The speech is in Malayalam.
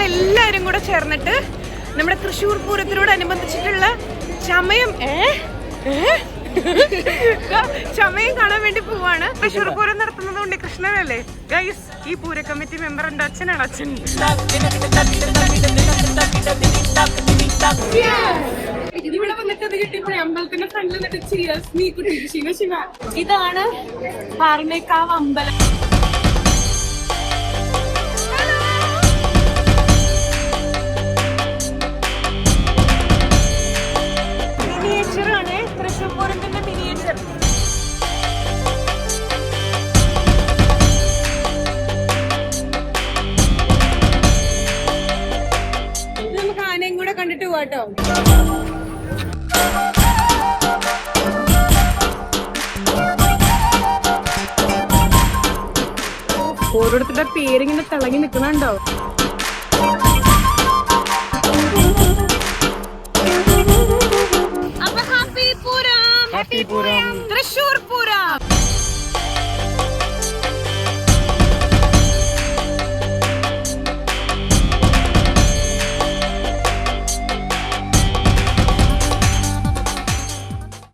ഞങ്ങളെല്ലാരും കൂടെ ചേർന്നിട്ട് നമ്മുടെ തൃശ്ശൂർ പൂരത്തിനോടനുബന്ധിച്ചിട്ടുള്ള ചമയം ചമയം കാണാൻ വേണ്ടി പോവാണ്. തൃശ്ശൂർ പൂരം നടത്തുന്നത് ഉണ്ണികൃഷ്ണനല്ലേ ഗൈസ്. ഈ പൂര കമ്മിറ്റി മെമ്പർ എന്റെ അച്ഛനാണ്. അച്ഛൻ ഇവിടെ വന്നിട്ട് അത് കിട്ടിയപ്പോഴേ അമ്പലത്തിന്റെ ഫ്രണ്ടിൽ നിന്നിട്ട് ശിവ ശിവ. ഇതാണ് പാറമേക്കാവ് അമ്പലം. മിനിയേച്ചറാണ് തൃശ്ശൂർ പൂരത്തിന്റെ മിനിയേച്ചർ. നമുക്ക് ആനയും കൂടെ കണ്ടിട്ട് പോവാട്ടോ. ഓരോരുത്തരുടെ പേരിങ്ങനെ തിളങ്ങി നിൽക്കണുണ്ടോ? അപ്പൊ ഹാപ്പി പൂരം, തൃശ്ശൂർ പൂരം.